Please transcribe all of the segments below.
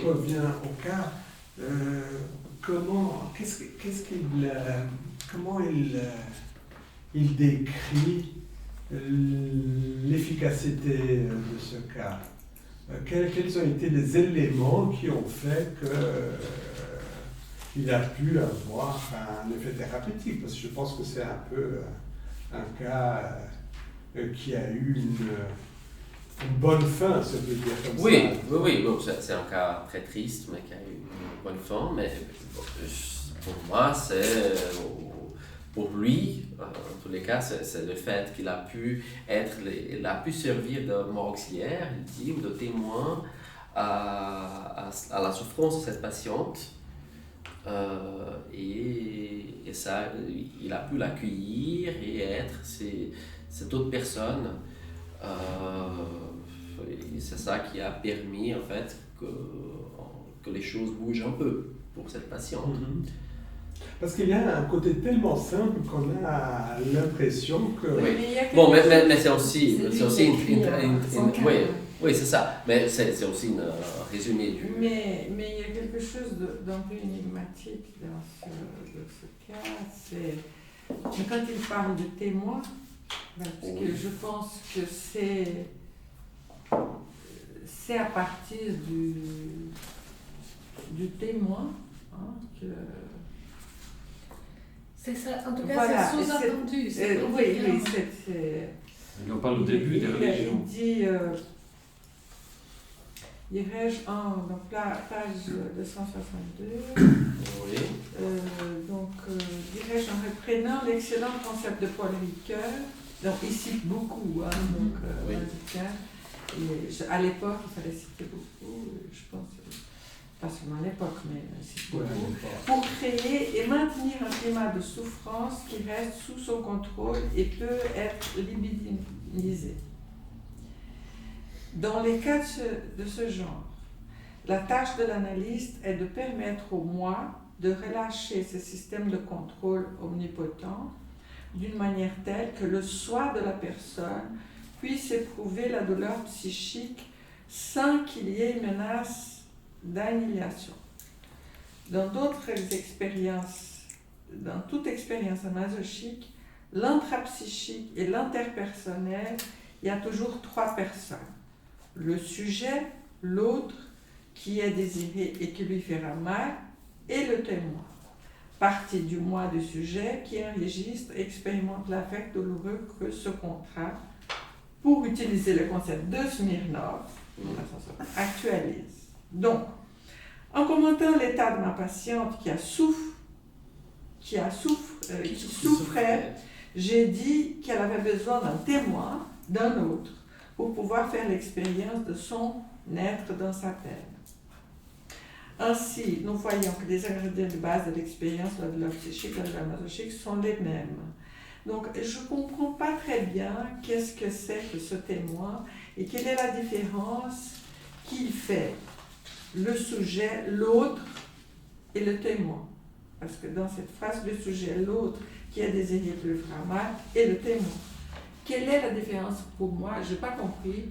reviens au cas, comment il décrit l'efficacité de ce cas? Quels ont été les éléments qui ont fait qu'il a pu avoir un effet thérapeutique? Parce que je pense que c'est un peu un cas qui a eu une bonne fin, ça veut dire comme ça. Oui, bon, c'est un cas très triste, mais qui a eu une bonne fin. Mais pour moi, pour lui, en tous les cas, c'est le fait qu'il a pu servir de mort auxiliaire, il dit, ou de témoin à la souffrance de cette patiente. Et ça, il a pu l'accueillir et être cette autre personne. Et c'est ça qui a permis en fait que les choses bougent un peu pour cette patiente. Parce qu'il y a un côté tellement simple qu'on a l'impression que... Mais c'est aussi oui, c'est ça. Mais c'est aussi un résumé du... Mais il y a quelque chose d'un peu énigmatique dans ce cas, c'est quand il parle de témoin, parce que je pense que c'est à partir du témoin que... C'est ça, en tout cas, voilà, c'est sous-entendu. Oui, on parle au début des religions. Il dit, dirais-je, donc là, page 262, dirais-je, en reprenant l'excellent concept de Paul Ricoeur, donc il cite beaucoup, à l'époque, il fallait citer beaucoup, je pense, pas seulement à l'époque, mais cite beaucoup, pour créer et maintenir un climat de souffrance qui reste sous son contrôle et peut être libidinisé. Dans les cas de ce genre, la tâche de l'analyste est de permettre au moi de relâcher ce système de contrôle omnipotent d'une manière telle que le soi de la personne puisse éprouver la douleur psychique sans qu'il y ait menace d'annihilation. Dans d'autres expériences, dans toute expérience masochistique, l'intrapsychique et l'interpersonnel, il y a toujours trois personnes. Le sujet, l'autre, qui est désiré et qui lui fera mal, et le témoin. Partie du moi du sujet qui enregistre et expérimente l'affect douloureux que ce contrat, pour utiliser le concept de Smirnov, actualise. Donc, en commentant l'état de ma patiente qui souffrait, j'ai dit qu'elle avait besoin d'un témoin, d'un autre, pour pouvoir faire l'expérience de son être dans sa peine. Ainsi, nous voyons que les ingrédients de base de l'expérience de la douleur psychique et de la masochistique sont les mêmes. Donc, je ne comprends pas très bien qu'est-ce que c'est que ce témoin et quelle est la différence qu'il fait, le sujet, l'autre et le témoin. Parce que dans cette phrase, le sujet, l'autre qui a désiré plus mal et le témoin. Quelle est la différence pour moi? Je n'ai pas compris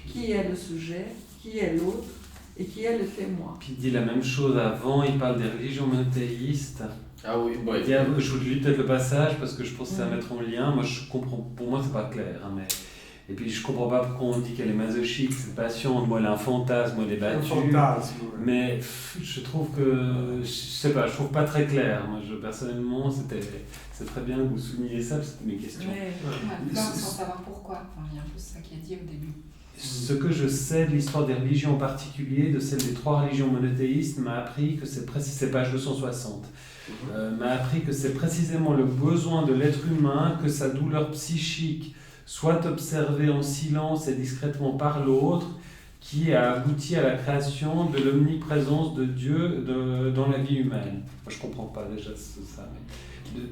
qui est le sujet, qui est l'autre et qui est le témoin. Puis il dit la même chose avant, il parle des religions monothéistes. Ah oui, bon, je vous lis peut-être le passage parce que je pense que ça va mettre en lien. Moi, je comprends, pour moi, c'est pas clair. Hein, mais... Et puis, je comprends pas pourquoi on dit qu'elle est masochique, cette patiente. Moi, elle a un fantasme, elle est battue. Un fantasme, ouais. Mais je trouve que, je sais pas, je trouve pas très clair. Moi, personnellement, c'est très bien que vous souligniez ça, c'était mes questions. Sans savoir pourquoi. Enfin, il y a un peu ça qui est dit au début. Ce que je sais de l'histoire des religions en particulier, de celle des trois religions monothéistes, m'a appris que c'est page 260. M'a appris que c'est précisément le besoin de l'être humain que sa douleur psychique soit observée en silence et discrètement par l'autre qui a abouti à la création de l'omniprésence de Dieu dans la vie humaine. Moi, je ne comprends pas déjà ça, mais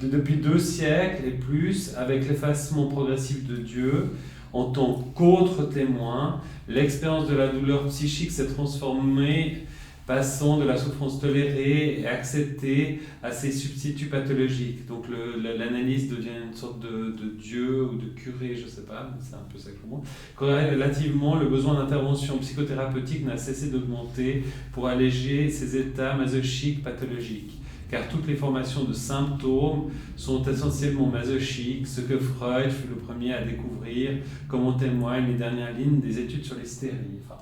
depuis 2 siècles et plus, avec l'effacement progressif de Dieu, en tant qu'autre témoin, l'expérience de la douleur psychique s'est transformée Passons de la souffrance tolérée et acceptée à ses substituts pathologiques. Donc l'analyste devient une sorte de dieu ou de curé, je ne sais pas, c'est un peu ça pour moi. Corrélativement, le besoin d'intervention psychothérapeutique n'a cessé d'augmenter pour alléger ces états masochiques pathologiques. Car toutes les formations de symptômes sont essentiellement masochiques, ce que Freud fut le premier à découvrir, comme en témoignent les dernières lignes des études sur l'hystérie. Enfin,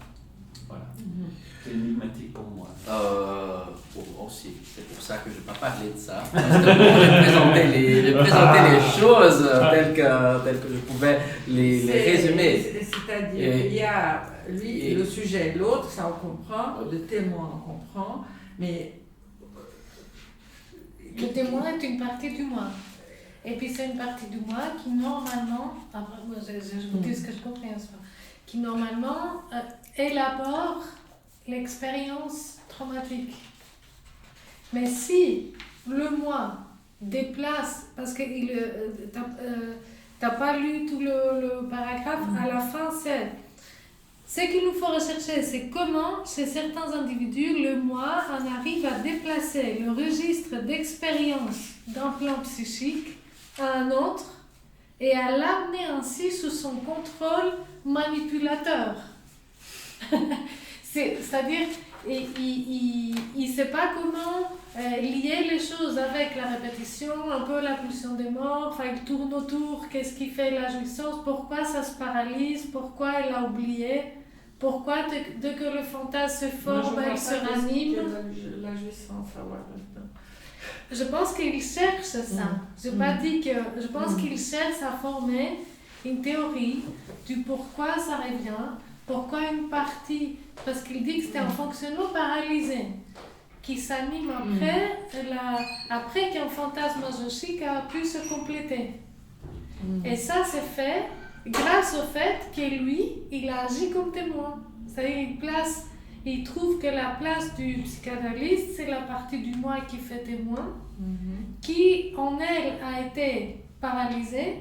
voilà. C'est énigmatique pour moi. Pour moi aussi. C'est pour ça que je ne vais pas parler de ça. Parce que j'ai présenté les choses telles que je pouvais les résumer. C'est-à-dire, il y a lui, le sujet, l'autre, ça on comprend, le témoin on comprend, mais... Le témoin est une partie du moi. Et puis c'est une partie du moi qui normalement, après moi je vous dis ce que je comprends, qui normalement élabore l'expérience traumatique. Mais si le moi déplace, parce que t'as pas lu tout le paragraphe, à la fin ce qu'il nous faut rechercher, c'est comment, chez certains individus, le moi en arrive à déplacer le registre d'expérience d'un plan psychique à un autre et à l'amener ainsi sous son contrôle manipulateur. C'est-à-dire, il ne sait pas comment lier les choses avec la répétition, un peu la pulsion des morts, enfin il tourne autour, qu'est-ce qui fait la jouissance, pourquoi ça se paralyse, pourquoi elle a oublié. Pourquoi, dès que le fantasme se forme, elle se ranime? La jouissance, savoir maintenant. Je pense qu'il cherche ça. Je pense qu'il cherche à former une théorie du pourquoi ça revient, pourquoi une partie, parce qu'il dit que c'était un fonctionnement paralysé, qui s'anime après qu'un fantasme masochique a pu se compléter. Et ça, c'est fait grâce au fait que lui, il a agi comme témoin. C'est-à-dire, il trouve que la place du psychanalyste, c'est la partie du moi qui fait témoin, qui en elle a été paralysée.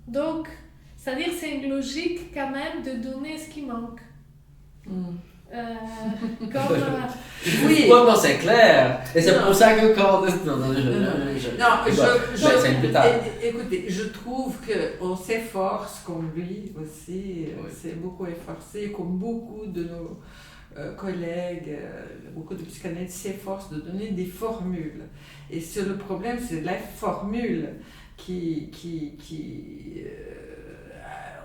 Donc, c'est-à-dire, c'est une logique quand même de donner ce qui manque. Oui, non, c'est clair. Et c'est pour ça que quand... Écoutez, je trouve qu'on s'efforce comme lui aussi, c'est beaucoup efforcé, comme beaucoup de nos collègues, beaucoup de psychanalystes s'efforcent de donner des formules. Et le problème, c'est la formule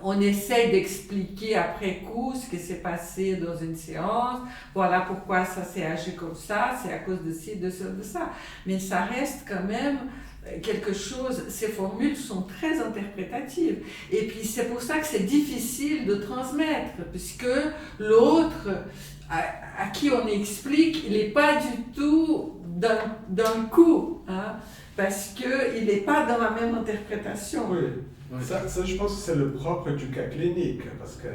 on essaye d'expliquer après coup ce qui s'est passé dans une séance, voilà pourquoi ça s'est agi comme ça, c'est à cause de ci, de ça, de ça. Mais ça reste quand même quelque chose, ces formules sont très interprétatives. Et puis c'est pour ça que c'est difficile de transmettre, puisque l'autre, à qui on explique, il n'est pas du tout d'un coup, hein, parce qu'il n'est pas dans la même interprétation. Oui. Ça, je pense que c'est le propre du cas clinique, parce que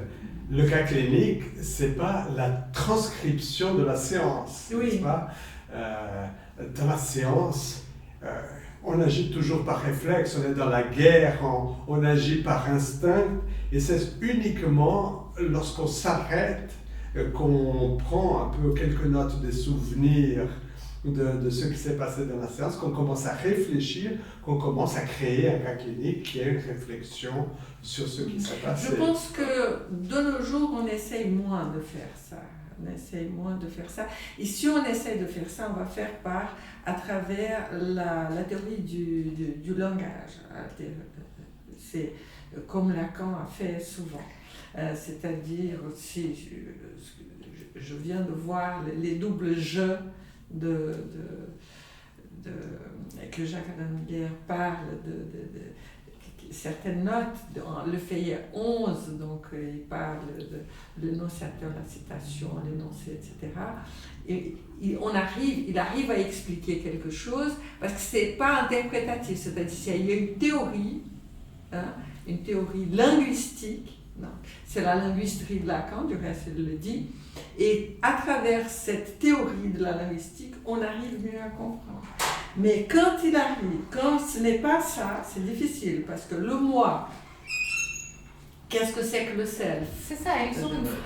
le cas clinique, c'est pas la transcription de la séance, n'est-ce pas? Dans la séance, on agit toujours par réflexe, on est dans la guerre, on agit par instinct, et c'est uniquement lorsqu'on s'arrête, qu'on prend un peu quelques notes des souvenirs de ce qui s'est passé dans la séance, qu'on commence à réfléchir, qu'on commence à créer un cas clinique qui est une réflexion sur ce qui s'est passé. Je pense que de nos jours, on essaye moins de faire ça. Et si on essaye de faire ça, on va faire à travers la théorie du langage. C'est comme Lacan a fait souvent. C'est-à-dire aussi, je viens de voir les doubles jeux que Jacques Adenauer parle de certaines notes, le feuillet 11, donc il parle de l'énonciateur, la citation, l'énoncé, etc. Et il arrive à expliquer quelque chose parce que c'est pas interprétatif, c'est-à-dire qu'il y a une théorie, une théorie linguistique. Non. C'est la linguisterie de Lacan, du reste il le dit, et à travers cette théorie de la linguistique, on arrive mieux à comprendre. Mais quand ce n'est pas ça, c'est difficile, parce que le moi qu'est-ce que c'est que le self? C'est ça,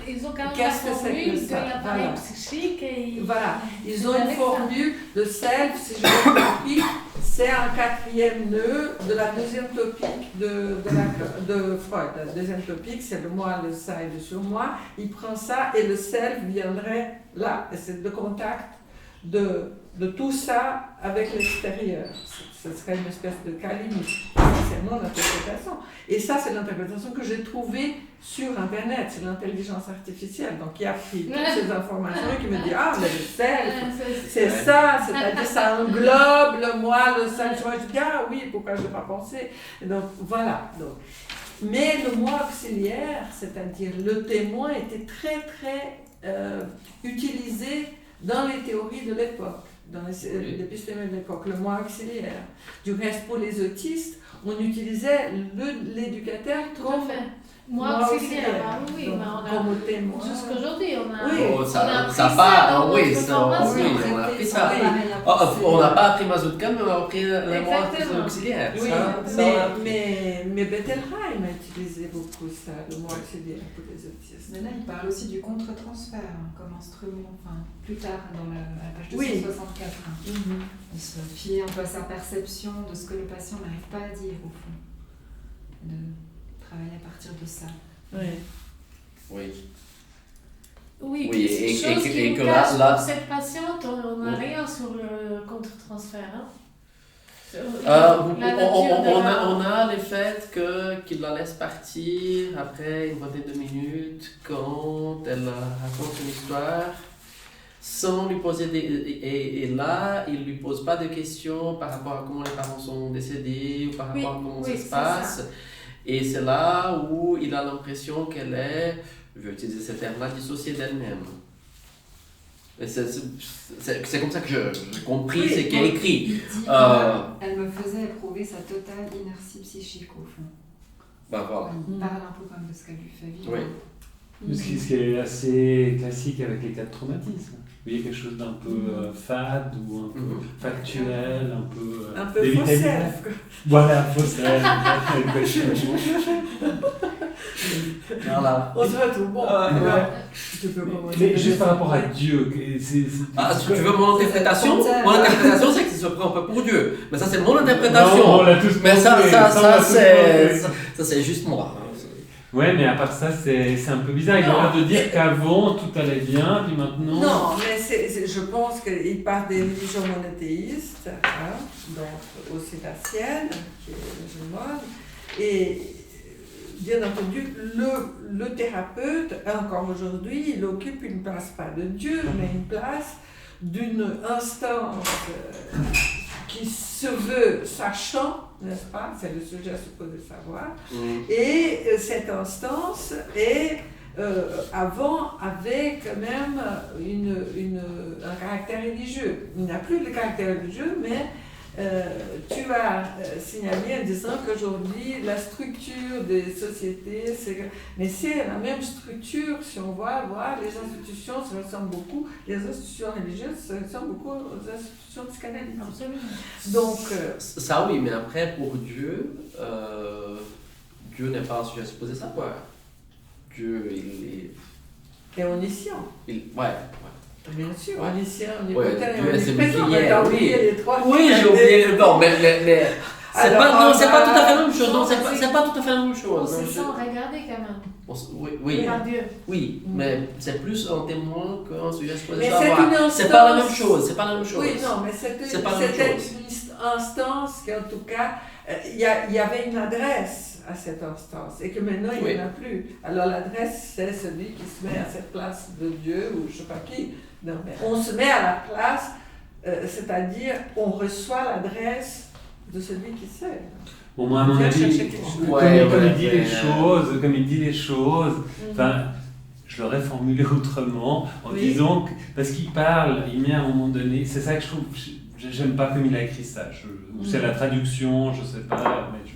ils ont quand même la Qu'est-ce que c'est que formule le de self? l'appareil Voilà. psychique. Et Voilà, ils ont avec une ça. formule de self, si je l'ai compris, c'est un quatrième nœud de la deuxième topique de Freud. La deuxième topique, c'est le moi, le ça et le surmoi. Il prend ça et le self viendrait là, et c'est le contact de tout ça avec l'extérieur. Ce serait une espèce de cas limite. C'est mon interprétation. Et ça, c'est l'interprétation que j'ai trouvée sur Internet, sur l'intelligence artificielle. Donc, il a pris toutes ces informations et qui me dit, ah, mais le self, c'est ça, c'est-à-dire ça englobe le moi, le self. Moi, je dis, ah oui, pourquoi je n'ai pas pensé? Et donc, voilà. Donc, mais le moi auxiliaire, c'est-à-dire le témoin, était très, très utilisé dans les théories de l'époque, dans les épistémologies de l'époque, le moi auxiliaire. Du reste, pour les autistes, on utilisait l'éducateur comme moi auxiliaire. Ah oui, donc, mais on a comme témoin. jusqu'aujourd'hui, on a. Oui. Oh, on a ça appris pas, ça dans oui, notre ça, formation. oui, on a appris ça. On n'a pas appris Mazoutka, mais on a appris le moi auxiliaire. Oui, Ça, mais Bettelheim a utilisé beaucoup ça, le moi auxiliaire pour les autistes. Mais là, il parle aussi du contre-transfert comme instrument, enfin, plus tard, dans la page 264. Oui. On se fie un peu à sa perception de ce que le patient n'arrive pas à dire, au fond. De travailler à partir de ça. Oui. Oui. Oui, Oui, quelque chose qui nous que cache là- pour cette patiente, on n'a rien sur le contre-transfert. Hein? On a le fait qu'il la laisse partir après une vingtaine de minutes quand elle raconte une histoire sans lui poser et là il lui pose pas de questions par rapport à comment les parents sont décédés ou par rapport à comment ça se passe. Et c'est là où il a l'impression qu'elle est, je vais utiliser ce terme-là, dissociée d'elle-même. Et c'est comme ça que j'ai compris ce qui est écrit. Il dit elle me faisait éprouver sa totale inertie psychique, au fond. Ben voilà. Il parle un peu comme de ce qu'elle lui fait vivre. Oui. Ce qui est assez classique avec les cas de traumatisme. Vous voyez, quelque chose d'un peu fade ou un peu factuel, un peu faux self. Voilà, faux self. Voilà. On se retrouve. Bon, Mais juste par rapport à Dieu, Si tu veux mon interprétation, c'est qu'il se prend un peu pour Dieu. Mais ça, c'est mon interprétation. Non, on l'a tous mais pensé, ça, c'est juste moi. Ouais, mais à part ça, c'est un peu bizarre. Il a l'air de dire qu'avant, tout allait bien, puis maintenant... Non, mais je pense qu'il part des religions monothéistes, hein, donc aussi la sienne, qui est musulmane, et bien entendu, le thérapeute, encore aujourd'hui, il occupe une place, pas de Dieu, mais une place d'une instance qui se veut sachant, n'est-ce pas? C'est le sujet supposé savoir. Et cette instance est, avant, avait quand même un caractère religieux. Il n'a plus de caractère religieux, mais tu as signalé en disant qu'aujourd'hui, la structure des sociétés, mais c'est la même structure, si on voit les institutions se ressemblent beaucoup, les institutions religieuses se ressemblent beaucoup aux institutions psychanalytiques. Absolument. Donc, ça oui, mais après, pour Dieu, Dieu n'est pas un sujet supposé savoir. Dieu, il est omniscient. Ouais. Bien sûr, ouais. omniscient, omnipotent, Dieu est omniprésent. oui. Les trois. Oui, j'ai oublié. Non, mais c'est pas tout à fait la même chose. Non, c'est pas tout à fait la même On chose. se sent regardé quand même. Oui. Par Dieu. Oui, mais c'est plus un témoin qu'un sujet supposé mais savoir. C'est pas la même chose. C'est pas la même chose. Oui, non, mais c'était une instance qu'en tout cas, il y avait une adresse à cette instance et que maintenant il n'y en a plus. Alors l'adresse, c'est celui qui se met à cette place de Dieu ou je ne sais pas qui. Non, mais on se met à la place, c'est-à-dire on reçoit l'adresse de celui qui sait. Au moins, à mon avis, comme il dit les choses, enfin, je l'aurais formulé autrement en disant que, parce qu'il parle, il met à un moment donné, c'est ça que je trouve, j'aime pas comme il a écrit ça, ou c'est la traduction, je sais pas, mais je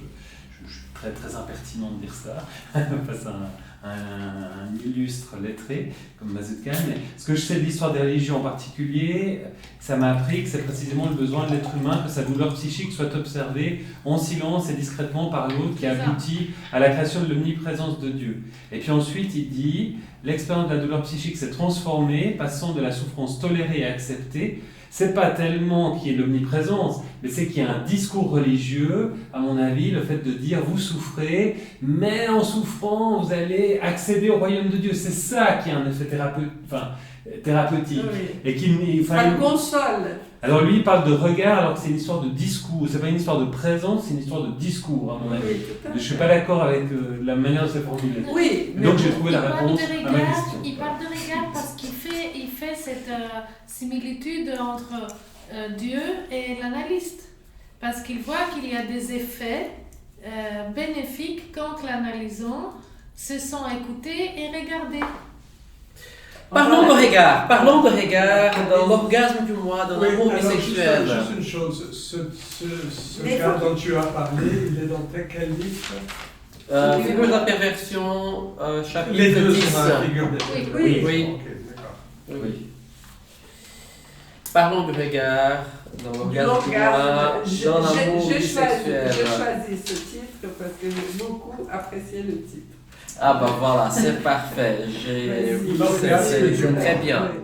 suis très, très impertinent de dire ça, face à un illustre lettré comme Mazutkan. Mais ce que je sais de l'histoire des religions en particulier, ça m'a appris que c'est précisément le besoin de l'être humain que sa douleur psychique soit observée en silence et discrètement par l'autre qui aboutit à la création de l'omniprésence de Dieu. Et puis ensuite, il dit, l'expérience de la douleur psychique s'est transformée, passant de la souffrance tolérée et acceptée. C'est pas tellement qu'il y ait de l'omniprésence, mais c'est qu'il y a un discours religieux, à mon avis, le fait de dire vous souffrez, mais en souffrant, vous allez accéder au royaume de Dieu. C'est ça qui a un effet thérapeutique. Oui. Et qui, Ça le console. Alors lui, il parle de regard alors que c'est une histoire de discours. C'est pas une histoire de présence, c'est une histoire de discours, à mon avis. Oui, tout à fait. Je suis pas d'accord avec la manière de se formuler. Oui, mais Donc j'ai trouvé la Il parle réponse de à ma regard, question. il parle de regard parce qu'il fait cette similitude entre Dieu et l'analyste. Parce qu'il voit qu'il y a des effets bénéfiques quand l'analysant se sent écouté et regardé. Parlons de regard dans l'orgasme du moi, dans l'amour bisexuel. Juste une chose, ce cas dont tu as parlé, il est dans quel livre? Figure de la perversion, chapitre 10. Les deux sont dans la figure de Oui. Oui. Ok, d'accord. Oui. Parlons du regard dans l'orgasme du moi, dans l'amour bisexuel. J'ai choisi ce titre parce que j'ai beaucoup apprécié le titre. Ah bah voilà, c'est parfait. Vas-y. C'est très bien. Oui.